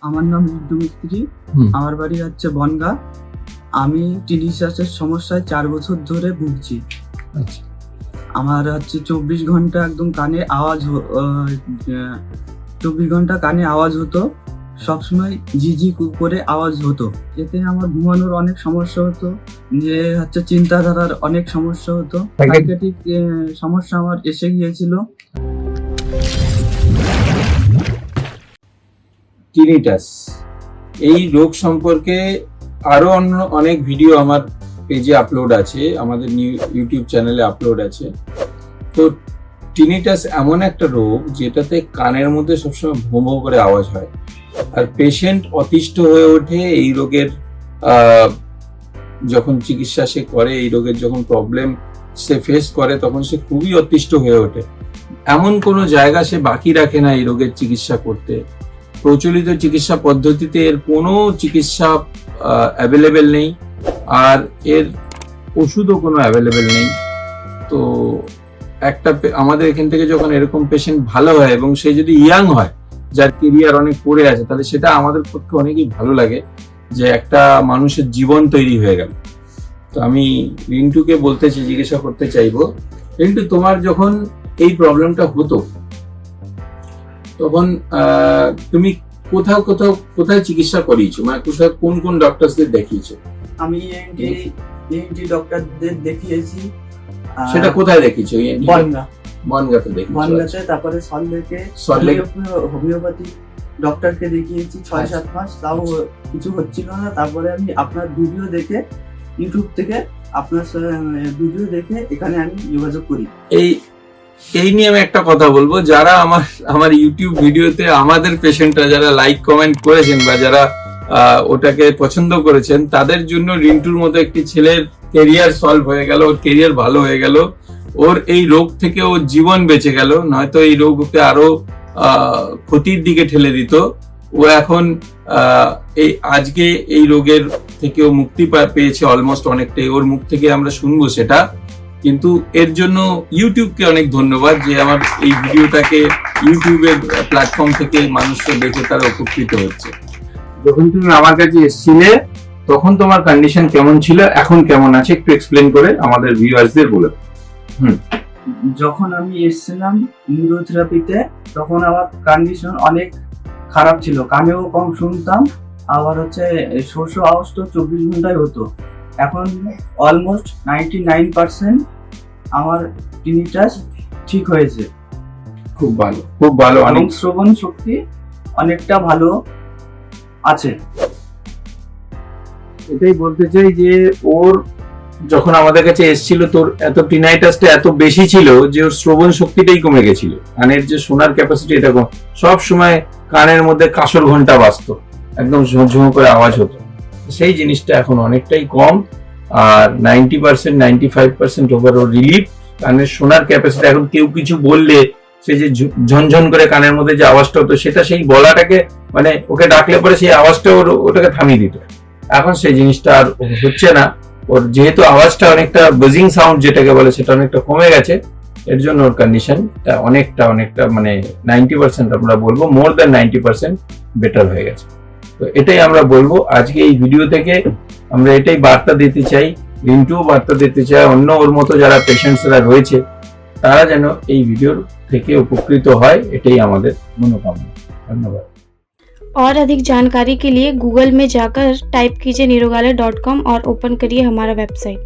আমার নাম রিন্টু মিস্ত্রি। আমার বাড়ি হচ্ছে বনগা। আমি টিনিসাসের সমস্যায় 4 বছর ধরে ভুগছি। আচ্ছা, আমার হচ্ছে 24 ঘন্টা একদম কানে আওয়াজ 24 ঘন্টা কানে আওয়াজ হতো, সবসময় ঝিঝি করে আওয়াজ হতো। এতে আমার ঘুমানোর অনেক সমস্যা হতো, যে হচ্ছে চিন্তাধারার অনেক সমস্যা হতো। সাইকিয়াট্রিক সমস্যা আমার এসে গিয়েছিল। টিনিটাস এই রোগ সম্পর্কে আরো অনেক ভিডিও আমার পেজে আপলোড আছে, আমাদের ইউটিউব চ্যানেলে আপলোড আছে। তো টিনিটাস এমন একটা রোগ যেটাতে কানের মধ্যে সবসময় ভোঁ ভোঁ করে আওয়াজ হয়, আর পেশেন্ট অতিষ্ঠ হয়ে ওঠে এই রোগের যখন চিকিৎসা সে করে, এই রোগের যখন প্রবলেম সে ফেস করে তখন সে খুবই অতিষ্ঠ হয়ে ওঠে। এমন কোনো জায়গা সে বাকি রাখে না এই রোগের চিকিৎসা করতে। প্রচলিত চিকিৎসা পদ্ধতিতে এর কোনো চিকিৎসা অ্যাভেলেবেল নেই, আর এর ওষুধও কোনো অ্যাভেলেবেল নেই। তো আমাদের এখান থেকে যখন এরকম পেশেন্ট ভালো হয় এবং সে যদি ইয়াং হয়, যার কেরিয়ার অনেক পড়ে আছে, তাহলে সেটা আমাদের পক্ষে অনেকই ভালো লাগে যে একটা মানুষের জীবন তৈরি হয়ে গেল। তো আমি রিন্টুকে জিজ্ঞাসা করতে চাইবো, রিন্টু, তোমার যখন এই প্রবলেমটা হতো তখন তুমি কোথায় চিকিৎসা করিয়েছো, মানে কোন কোন ডক্টরদের দেখিয়েছো? আমি ENT ডক্টরদের দেখিয়েছি। সেটা কোথায় দেখিয়েছো? বনগাঁতে দেখিয়েছো? বনগাঁতে, তারপরে সল্টলেকে হোমিওপ্যাথি ডক্টরকে দেখিয়েছি 6-7 মাস, তাও কিছু হচ্ছিল না। তারপরে আমি আপনার ভিডিও দেখে, ইউটিউব থেকে আপনার ভিডিও দেখে এখানে আমি যোগাযোগ করি। এই নিয়ে আমি একটা কথা বলবো, যারা আমার ইউটিউব ভিডিওতে আমাদের পেশেন্টরা যারা লাইক কমেন্ট করেছেন বা যারা ওটাকে পছন্দ করেছেন, তাদের জন্য রিন্টুর মতো একটি ছেলের কেরিয়ার সলভ হয়ে গেল, ওর কেরিয়ার ভালো হয়ে গেল, ওর এই রোগ থেকে ওর জীবন বেঁচে গেল। নয়তো এই রোগ ওকে আরো ক্ষতির দিকে ঠেলে দিত। ও এখন আজকে এই রোগের থেকে ও মুক্তি পেয়েছে অলমোস্ট অনেকটাই। ওর মুখ থেকে আমরা শুনবো সেটা, কিন্তু এর জন্য ইউটিউবকে অনেক ধন্যবাদ যে আমার এই ভিডিওটাকে ইউটিউবের প্ল্যাটফর্ম থেকে মানুষরা দেখে তারা উপকৃত হচ্ছে। যখন তুমি আমার কাছে এসেছিলে তখন তোমার কন্ডিশন কেমন ছিল, এখন কেমন আছে, একটু এক্সপ্লেন করে আমাদের ভিউয়ার্সদের বলো। যখন আমি এসেছিলাম নিউরোথেরাপিতে, তখন আমার কন্ডিশন অনেক খারাপ ছিল, কানেও কম শুনতাম, আবার হচ্ছে শোষ আওয়াজটা 24 ঘন্টায় হতো। এখন অলমোস্ট 99% আমার টিনিটাস ঠিক হয়েছে। খুব ভালো, খুব ভালো। এবং শ্রবণ শক্তি অনেকটা ভালো আছে। এটাই বলতে চাই যে ওর যখন আমাদের কাছে এসেছিল, তোর এত টিনাইটাসটা এত বেশি ছিল যে ওর শ্রবণ শক্তিটাই কমে গেছিল। কানের যে শোনার ক্যাপাসিটি, এটা সব সময় কানের মধ্যে কাঁসর ঘন্টা বাজতো, একদম ঝুমঝুম করে আওয়াজ হতো। সেই জিনিসটা এখন অনেকটাই কম, আর 90% 95% ওভারঅল রিলিফ। কানের শোনার ক্যাপাসিটি, এখন কেউ কিছু বললে সে যে ঝনঝন করে কানের মধ্যে যে আওয়াজটা হতো, সেটা সেই বলাটাকে, মানে ওকে ডাকলে পরে সেই আওয়াজটা ওটাকে থামিয়ে দিত। এখন সেই জিনিসটা আর হচ্ছে না। ওর যেহেতু আওয়াজটা অনেকটা বাজিং সাউন্ড যেটাকে বলে, সেটা অনেকটা কমে গেছে। এর জন্য ওর কন্ডিশনটা অনেকটা মানে 90% আমরা বলবো, মোর দ্যান 90% বেটার হয়ে গেছে। তো এটাই আমরা বলবো আজকে এই ভিডিও থেকে। আমরা এটাই বার্তা দিতে চাই, রিন্টুও বার্তা দিতে চাই, অন্য ওর মতো যারা পেশেন্টসরা রয়েছে তারা যেন এই ভিডিওর থেকে উপকৃত হয়, এটাই আমাদের মনোকামনা। ধন্যবাদ। और अधिक जानकारी के लिए गूगल में जाकर टाइप कीजिए nirogalaya.com और ओपन करिए हमारा वेबसाइट।